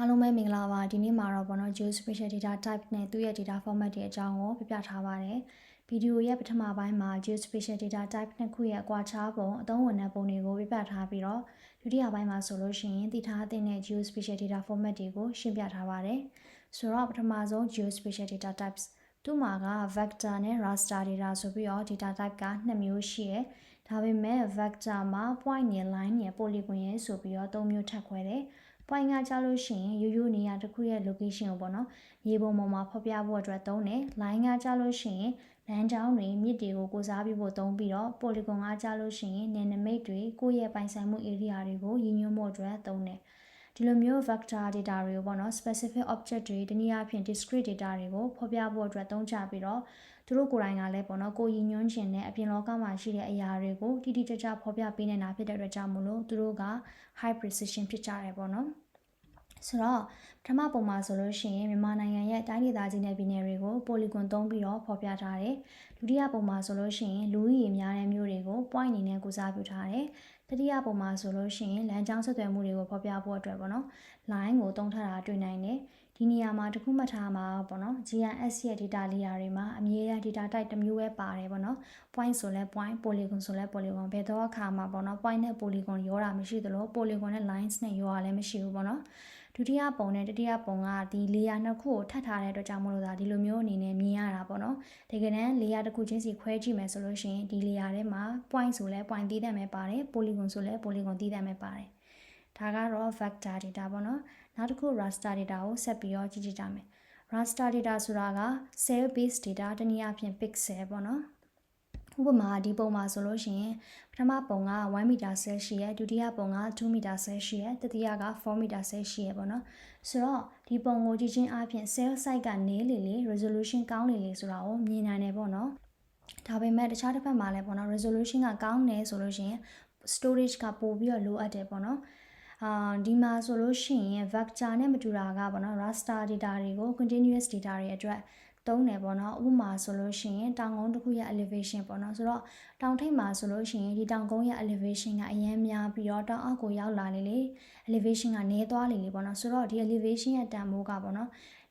အားလုံးပဲမင်္ဂလာပါဒီနေ့မှာတော့ပေါ့နော် geospatial data type နဲ့သူ့ရဲ့ data format တွေအကြောင်းကိုပြပြထားပါတယ်ဗီဒီယိုရဲ့ပထမပိုင်းမှာ geospatial data type နှစ်ခုရဲ့အကွာခြားပုံအသုံးဝင်တဲ့ပုံတွေကိုပြပြထားပြီးတော့ဒုတိယပိုင်းမှာဆိုလို့ရှိရင်သိထားတဲ့ geospatial data format တွေကိုရှင်းပြထားပါတယ်ဆိုတော့ပထမဆုံး geospatial data types သူ့မှာက vector နဲ့ raster data ဆိုပြီးတော့ data type က2မျိုးရှိတယ်ဒါပေမဲ့ vector မှာ point နဲ့ line နဲ့ polygon ရဲ့ဆိုပြီးတော့3မျိုးထပ်ခွဲတယ်point ကကြားလို့ရှိရင်ရိုးရိုးနေရာတစ်ခုရဲ့ location ကိုပေါ့နော်မြေပုံပေါ်မှာဖော်ပြဖို့အတွက်သုံးတယ် line ကကြားလို့ရှိရင်လမ်းကြောင်းတွေမြစ်တွေကိုကိုစားပြုဖို့သုံးပြီးတော့ polygon ကကြားလို့ရှိရင်နယ်နိမိတ်တွေကိုယ့်ရဲ့ပိုင်ဆိုင်မှု area တွေကိုရည်ညွှန်းဖို့အတွက်သုံးတယ်ဒီလိုမျိုး vector data တွေကိုပေါ့နော် specific object တွေတနည်းအားဖြင့် discrete data တွေကိုဖော်ပြဖို့အတွက်သုံးချပြီးတော့သူတို့ကိုယ်တိုင်ကလည်းပေါ့နော်ကိုရည်ညွှန်းခြင်းနဲ့အပြင်လောကမှာရှိတဲ့အရာတွေကိုတိတိကျကျဖော်ပြပေးနေတာဖြစ်တဲ့အတွက်ကြောင့်မို့လို့သူတို့က high precision ဖြစ်ကြတယ်ပေါ့နော်ဆိုတော့ပထမပုံမှာဆိုလို့ရှိရင်မြန်မာနိုင်ငံရဲ့တိုင်းဒေသကြီးနယ်ပြည်နယ်တွေကို polygon သုံးပြီးတော့ဖော်ပြထားတယ်ဒုတိယပုံမှာဆိုလို့ရှိရင်လူဦးရေများတဲ့မြို့တွေကို point အနေနဲ့ကိုစားပြုထားတယ်တတိယပုံမှာဆိုလို့ရှိရင်လမ်းကြောင်းဆက်သွယ်မှုတွေကိုဖော်ပြဖို့အတွက်ပေါ့နော် line ကိုသုံးထားတာတွေ့နိုင်တယ်ဒီနေရာမှာတစ်ခုမှတ်ထားမှာပေါ့နော် GIS ရဲ့ data layer တွေမှာအမြဲတမ်း data type တစ်မျိုးပဲပါတယ်ပေါ့နော် point ဆိုလဲ point polygon ဆိုလဲ polygon ဘယ်တော့အခါမှာပေါ့နော် point နဲ့ polygon ရောတာမရှိသလို polygon နဲ့ lines နဲ့ရောတာလည်းမရှိဘူးပေါ့နော်ဒုတိယပုံနဲ့တတိယပုံကဒီ layer နှစ်ခုကိုထပ်ထားတဲ့အတွက်ကြောင့်မို့လို့ဒါဒီလိုမျိုးအနေနဲ့မြင်ရတာပေါ့နော်တကယ်တမ်း layer တစ်ခုချင်းစီခွဲကြည့်မယ်ဆိုလို့ရှိရင်ဒီ layer ထဲမှာ point ဆိုလဲ point သီးသန့်ပဲပါတယ် polygon ဆိုလဲ polygon သီးသန့်ပဲပါတယ်ဒါကတော့ vector data ပေါ့နော်နောက်တစ်ခု raster data ကိုဆက်ပြီးတော့ကြည့်ကြမယ် raster data ဆိုတာက cell based data တနည်းအားဖြင့် pixel ပေါ့နော်ဥပမာဒီပုံမှာဆိုလို့ရှိရင်ပထမပုံက1 meter cell ရှိရဲဒုတိယပုံက2 meter cell ရှိရဲတတိယက4 meter cell ရှိရဲပေါ့နော်ဆိုတော့ဒီပုံကိုကြည့်ချင်းအပြင် cell size ကနည်းလေလေ resolution ကောင်းလေလေဆိုတာကိုမြင်နိုင်တယ်ပေါ့နော်ဒါပေမဲ့တခြားတစ်ဖက်မှာလည်းပေါ့နော် resolution ကကောင်းနေဆိုလို့ရှိရင် storage ကပို့ပြီးတော့လိုအပ်တယ်ပေါ့နော်ဒီမှာဆိုလို့ရှိရင် vector နဲ့မတူတာကပေါ့နော် raster data တွေကို continuous data တွေအတွက်သုံးတယ်ပေါ့နော်ဥပမာဆိုလို့ရှိရင်တောင်ကုန်းတစ်ခုရဲ့ elevation ပေါ့နော်ဆိုတော့တောင်ထိပ်မှာဆိုလို့ရှိရင်ဒီတောင်ကုန်းရဲ့ elevation ကအရင်များပြီးတော့တောင်အောက်ကိုရောက်လာလေလေ elevation ကနည်းသွားလေလေပေါ့နော်ဆိုတော့ဒီ elevation ရဲ့တန်ဖိုးကပေါ့နော်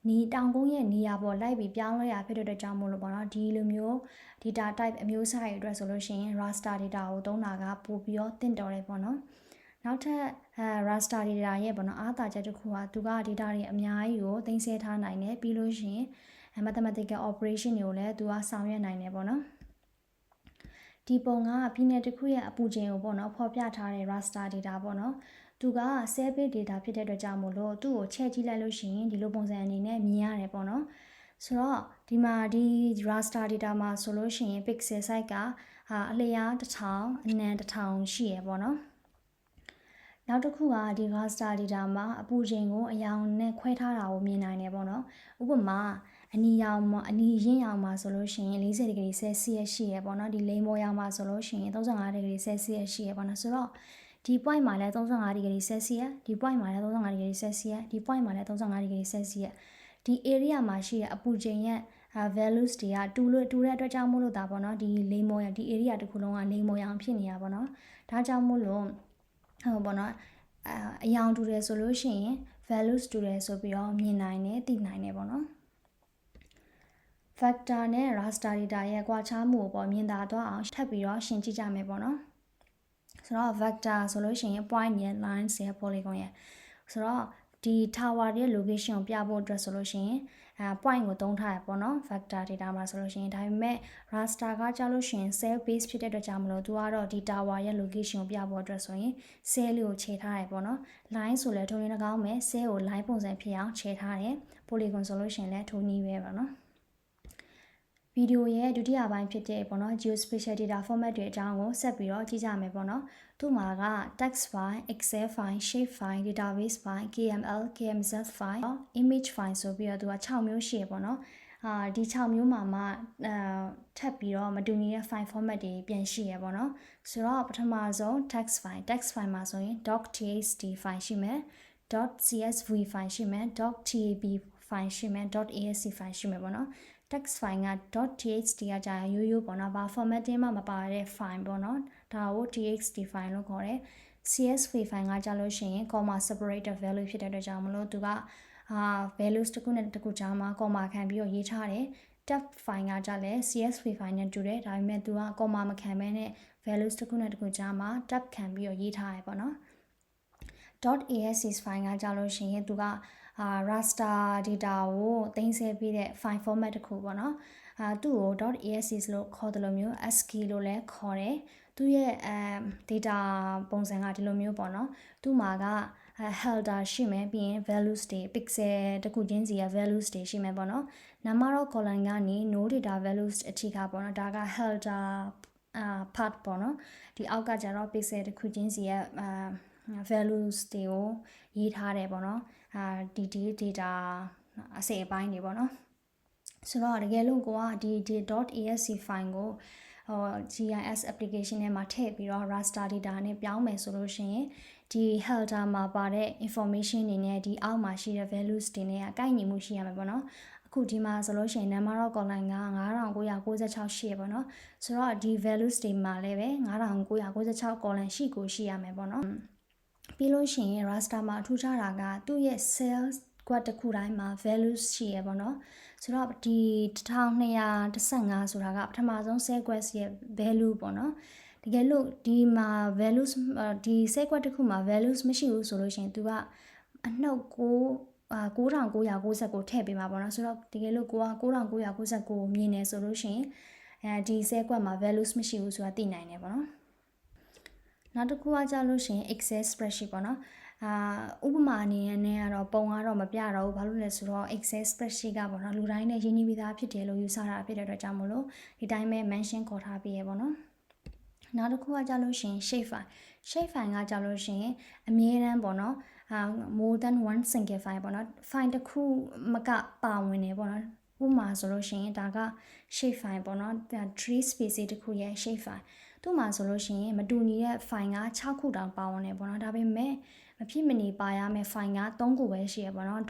ဒီတောင်ကုန်းရဲ့နေရာပေါ်လိုက်ပြီးပြောင်းလဲရဖြစ်တဲ့အတွက်ကြောင့်မို့လို့ပေါ့နော်ဒီလိုမျိုး data type အမျိုးအစားတွေအတွက်ဆိုလို့ရှိရင် raster data ကိုသုံးတာကပို့ပြီးတော့သင့်တော်တယ်ပေါ့နော်နောက်ထပ်raster data ရဲ့ပေါ့နော်အားသာချက်တစ်ခုကသူက data တွေအများကြီးကိုသိမ်းဆည်းထားနိုင်တယ်ပြီးလို့ရှိရင် mathematical operation တွေကိုလည်းသူကဆောင်ရွက်နိုင်တယ်ပေါ့နော်ဒီပုံကပြည်နယ်တစ်ခုရဲ့အပူချိန်ကိုပေါ့နော်ဖော်ပြထားတဲ့ raster data ပေါ့နော်သူက cell based data ဖြစ်တဲ့အတွက်ကြောင့်မို့လို့သူ့ကိုချဲ့ကြည့်လိုက်လို့ရှိရင်ဒီလိုပုံစံအနေနဲ့မြင်ရတယ်ပေါ့နော်ဆိုတော့ဒီမှာဒီ raster data မှာဆိုလို့ရှိရင် pixel size ကအလျား1000အနံ1000ရှိရပေါ့နော်နောက်တစ်ခုကဒီ raster data မှာအပူချိန်ကိုအရောင်နဲ့ခွဲထားတာကိုမြင်နိုင်တယ်ပေါ့နော်ဥပမာအနီရောင်မှာအနီရင်းရောင်မှာဆိုလို့ရှိရင်40ဒီဂရီဆဲလ်စီယပ်ရှိရပေါ့နော်ဒီလိမ်မော်ရောင်မှာဆိုလို့ရှိရင်35ဒီဂရီဆဲလ်စီယပ်ရှိရပေါ့နော်ဆိုတော့ဒီ point မှာလည်း35ဒီဂရီဆဲလ်စီယပ်ဒီ point မှာလည်း35ဒီဂရီဆဲလ်စီယပ်ဒီ point မှာလည်း35ဒီဂရီဆဲလ်စီယပ်ဒီ area မှာရှိတဲ့အပူချိန်ရဲ့values တွေကတူတဲ့အတွက်ကြောင့်မို့လို့ဒါပေါ့နော်ဒီလိမ်မော်ရောင်ဒီ area တစ်ခုလုံးကလိမ်မော်ရောင်ဖြစ်နေတာပေါ့နော်ဒါကြောင့်မို့လို့ဟုတ်ပေါ့နော်အယောင်တူတယ်ဆိုလို့ရှိရင် values တူတယ်ဆိုပြီးတော့မြင်နိုင်တယ်သိနိုင်တယ်ပေါ့နော် vector နဲ့ raster data ရဲ့ကွာခြားမှုကိုပေါ့မြင်သာသွားအောင်ထပ်ပြီးတော့ရှင်းကြည့်ကြမယ်ပေါ့နော်ဆိုတော့ vector ဆိုလို့ရှိရင် point ရဲ့ lines ရဲ့ polygon ရဲ့ဆိုတော့ဒီ tower ရဲ့ location ကိုပြဖို့အတွက်ဆိုလို့ရှိရင်point ကိုသုံးထားရပေါ့နော် vector data မှာဆိုလို့ရှိရင်ဒါပေမဲ့ raster ကကြာလို့ရှိရင် cell base ဖြစ်တဲ့အတွက်ကြောင့်မလို့သူကတော့ဒီ tower ရဲ့ location ကိုပြဖို့အတွက်ဆိုရင် cell လေးကိုခြေထားရပေါ့နော် line ဆိုလဲထုံးရင်း၎င်းပဲ cell ကို line ပုံစံဖြစ်အောင်ခြေထားတယ် polygon ဆိုလို့ရှိရင်လည်းထုံးနည်းပဲပေါ့နော်ဗီဒီယိုရဲ့ဒုတိယပိုင်းဖြစ်တဲ့ပေါ့နော် geospatial data format တွေအကြောင်းကိုဆက်ပြီးတော့ကြည့်ကြမယ်ပေါ့နော်သူ့မှာက text file, excel file, shape file, database file, kml, kmz file, image file ဆိုပြီးတော့သူက6မျိုးရှိရပေါ့နော်ဒီ6မျိုးမှာမှထပ်ပြီးတော့မတူညီတဲ့ file format တွေပြန်ရှိရပေါ့နော်ဆိုတော့ပထမဆုံး text file မှာဆိုရင် .txt file ရှိမယ် .csv file ရှိမယ် .tab file ရှိမယ် .asc file ရှိမယ်ပေါ့နော်text file က .txt ကကြာရိုးရိုးပေါ့နော်ဘာ formatting မှမပါတဲ့ file ပေါ့နော်ဒါကို txt file လို့ခေါ်တယ် CSV file ကကြလို့ရှိရင် comma separated value ဖြစ်တဲ့အတွက်ကြောင့်မလို့သူကvalues တစ်ခုနဲ့တစ်ခုကြားမှာ comma ခံပြီးတော့ရေးထားတယ် tab file ကကြလဲ CSV file နဲ့တူတယ်ဒါပေမဲ့သူက comma မခံဘဲနဲ့ values တစ်ခုနဲ့တစ်ခုကြားမှာ tab ခံပြီးတော့ရေးထားရပေါ့နော် .asc file ကကြလို့ရှိရင်သူကraster data ကိုတင်ဆက်ပြီးတဲ့ file format တစ်ခုပေါ့နော်သူ့ကို .asc လို့ခေါ်တယ်လို့မျိုး ASCII လို့လည်းခေါ်တယ်သူရဲ့data ပုံစံကဒီလိုမျိုးပေါ့နော်သူ့မှာကheader ရှိမယ်ပြီးရင် values တွေ pixel တစ်ခုချင်းစီရဲ့ values တွေရှိမယ်ပေါ့နော်နာမတော့ column ကနေ no data values အထိကပေါ့နော်ဒါက header part ပေါ့နော်ဒီအောက်ကကျတော့ pixel တစ်ခုချင်းစီရဲ့values တွေကိုရေးထားတယ်ပေါ့နော်ဒီ data အစိပ်အပိုင်းတွေပေါ့နော်ဆိုတော့တကယ်လို့ကိုကဒီ .asc file ကိုGIS application ထဲမှာထည့်ပြီးတော့ raster data နဲ့ပြောင်းမယ်ဆိုလို့ရှိရင်ဒီ header မှာပါတဲ့ information တွေနဲ့ဒီအောက်မှာရှိတဲ့ values တွေနဲ့ကိုက်ညီမှုရှိရမှာပေါ့နော်အခုဒီမှာဆိုလို့ရှိရင် number of column က9996ရှိရပေါ့နော်ဆိုတော့ဒီ values တွေမှာလည်းပဲ9996 column ရှိရမယ်ပေါ့နော်ပြီးလို့ရှိရင် raster မှာထူးခြားတာကသူ့ရဲ့ cells quad တစ်ခုတိုင်းမှာ values ရှိရပေါ့နော်ဆိုတော့ဒီ1215ဆိုတာကပထမဆုံး cell quad ရဲ့ value ပေါ့နော်တကယ်လို့ဒီမှာ values ဒီ cell quad တစ်ခုမှာ values မရှိဘူးဆိုလို့ရှိရင်သူကအနှုတ်9999ထည့်ပေးမှာပေါ့နော်ဆိုတော့တကယ်လို့ကိုက9999မြင်နေဆိုလို့ရှိရင်ဒီ cell quad မှာ values မရှိဘူးဆိုတာသိနိုင်တယ်ပေါ့နော်နောက်တစ်ခုကကြလို့ရှိရင် Excel spreadsheet ပေါ့နော်ဥပမာအနေနဲ့ကတော့ပုံကတော့မပြတော့ဘူးဘာလို့လဲဆိုတော့ Excel spreadsheet ကပေါ့နော်လူတိုင်းနဲ့ရင်းနှီးပြီးသားဖြစ်တယ်လို့ယူဆတာဖြစ်တဲ့အတွက်ကြောင့်မို့လို့ဒီတိုင်းပဲ mention ခေါ်ထားပြီးရပေါ့နော်နောက်တစ်ခုကကြလို့ရှိရင် shape file ကကြလို့ရှိရင်အမြဲတမ်းပေါ့နော်more than one single file ပေါ့နော် file တစ်ခုမကပါဝင်နေပေါ့နော်ဥပမာဆိုလို့ရှိရင်ဒါက shape file ပေါ့နော်tree space တစ်ခုရဲ့ shape file သူ့မှာဆိုလို့ရှိရင်မတူညီတဲ့ file က6ခုတောင်ပါဝင်နေပေါ့နော်ဒါပေမဲ့မဖြစ်မနေပါရမယ့် file က3ခုပဲရှိရပေါ့နော်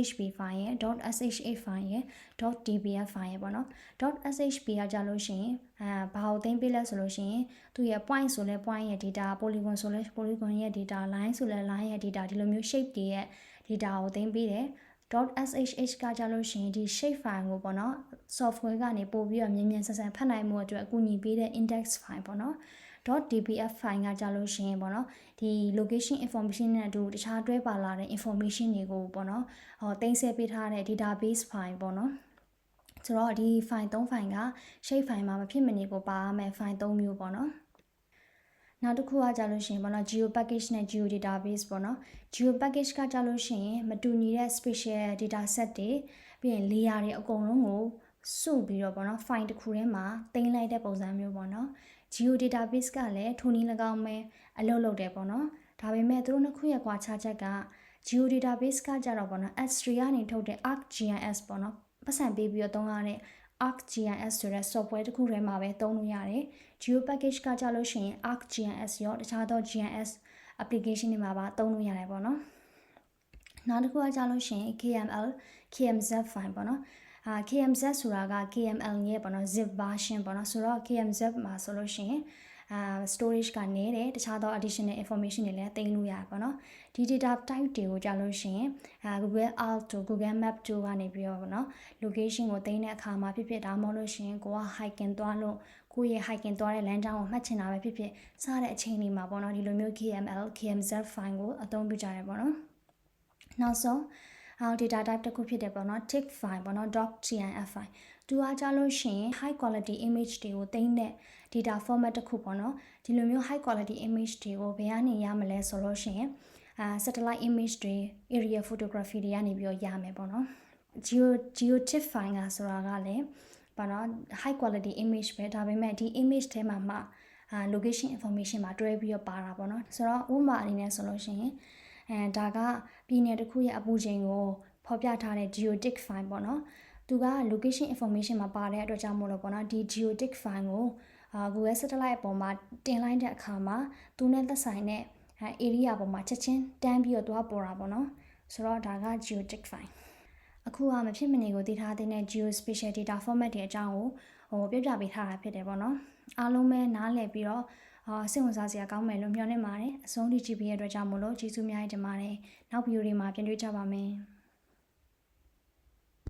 .shp file ရယ် .sh8 file ရယ် .dbf file ရယ်ပေါ့နော် .shp ကကြလို့ရှိရင်ဘာကိုသိမ်းပေးလဲဆိုလို့ရှိရင်သူရဲ့ point ဆိုလဲ point ရဲ့ data polygon ဆိုလဲ polygon ရဲ့ data line ဆိုလဲ line ရဲ့ data ဒီလိုမျိုး shape တွေရဲ့ data ကိုသိမ်းပေးတယ်.shh ကကြလို့ရှိရင်ဒီ shape file ကိုပေါ့နော် software ကနေပို့ပြီးတော့မြန်ဆန်ဖတ်နိုင်မှုအတွက်အကူအညီပေးတဲ့ index file ပေါ့နော်.dbf file ကကြလို့ရှိရင်ပေါ့နော်ဒီ location information နဲ့အတူတခြားတွဲပါလာတဲ့ information တွေကိုပေါ့နော်တင်ဆက်ပေးထားတဲ့ database file ပေါ့နော်ဆိုတော့ဒီ file 3 file က shape file မှာမဖြစ်မနေကိုပါရမယ် file 3မျိုးပေါ့နော်နောက်တစ်ခုကကြလို့ရှိရင်ပေါ့နော် geo package နဲ့ geo database ပေါ့နော် geo package ကကြလို့ရှိရင်မတူညီတဲ့ special data set တွေပြီးရင် layer တွေအကုန်လုံးကိုစုပြီးတော့ပေါ့နော် file တစ်ခုထဲမှာတင်လိုက်တဲ့ပုံစံမျိုးပေါ့နော် geo database ကလည်းထိုနည်း၎င်းပဲအလုပ်တယ်ပေါ့နော်ဒါပေမဲ့သူတို့နှစ်ခုရဲ့ကွာခြားချက်က geo database ကကြတော့ပေါ့နော် S3 ကနေထုတ်တဲ့ ArcGIS ပေါ့နော်ပတ်စံပေးပြီးတော့သုံးရတဲ့ ArcGIS ဆိုတဲ့ software တစ်ခုထဲမှာပဲသုံးလို့ရတယ် geo package ကကြလို့ရှိရင် ArcGIS ရောတခြားသော GIS application တွေမှာပါသုံးလို့ရတယ်ပေါ့နော်နောက်တစ်ခုကကြလို့ရှိရင် KML KMZ file ပေါ့နော်KMZ ဆိုတာက KML ရဲ့ပေါ့နော် zip version ပေါ့နော်ဆိုတော့ KMZ မှာဆိုလို့ရှိရင်storage ကနေတယ်တခြားသော additional information တွေလည်းသိမ်းလို့ရတယ်ပေါ့နော်ဒီ data type တွေကိုကြာလို့ရှိရင်Google Earth တို့ Google Map တို့ကနေပြီးတော့ပေါ့နော် location ကိုသိမ်းတဲ့အခါမှာဖြစ်ဒါမှမဟုတ်လို့ရှိရင်ကိုက hiking သွားလို့ကိုရဲ့ hiking သွားတဲ့လမ်းကြောင်းကိုမှတ်ချင်တာပဲဖြစ်စတဲ့အချိန်လေးမှာပေါ့နော်ဒီလိုမျိုး KML KMZ file ကိုအသုံးပြုကြတယ်ပေါ့နော်နောက်ဆုံးdata type တစ်ခုဖြစ်တယ်ပေါ့နော် TIFF file ပေါ့နော် .tif file သူကကြလို့ရှိရင် high quality image တွေကိုသိမ်းတဲ့ data format တစ်ခုပေါ့နော်ဒီလိုမျိုး high quality image တွေကိုဘယ်ကနေရမလဲဆိုလို့ရှိရင်satellite image တွေ area photography တွေကနေပြီးတော့ရမယ်ပေါ့နော် GeoTIFF file ကဆိုတာကလည်းပေါ့နော် high quality image ပဲဒါပေမဲ့ဒီ image ထဲမှာမှlocation information မှာတွဲပြီးတော့ပါတာပေါ့နော်ဆိုတော့ဥပမာအနေနဲ့ဆိုလို့ရှိရင်ဒါကပြည်နယ်တစ်ခုရဲ့အပူချိန်ကိုဖော်ပြထားတဲ့ geotic file ပေါ့နော်သူက location information မှာပါတဲ့အတွက်ကြောင့်မို့လို့ပေါ့နော်ဒီ geotic file ကိုGoogle Satellite အပေါ်မှာတင်လိုက်တဲ့အခါမှာသူနဲ့သက်ဆိုင်တဲ့ area ပေါ်မှာချက်ချင်းတန်းပြီးတော့သွားပေါ်တာပေါ့နော်ဆိုတော့ဒါက geotic file အခုကမဖြစ်မနေကိုသိထားတဲ့ geospatial data format တွေအကြောင်းကိုပြပြပေးထားတာဖြစ်တယ်ပေါ့နော်အားလုံးပဲနားလည်ပြီးတော့ စိတ်ဝင်စားစရာကောင်းမယ်လို့မျှော်လင့်ပါတယ်အဆုံးထိကြည့်ပေးရတဲ့အတွက်ကြောင့်မို့လို့ကျေးဇူးအများကြီးတင်ပါတယ်နောက်ဗီဒီယိုတွေမှာပြန်တွေ့ကြပါမယ်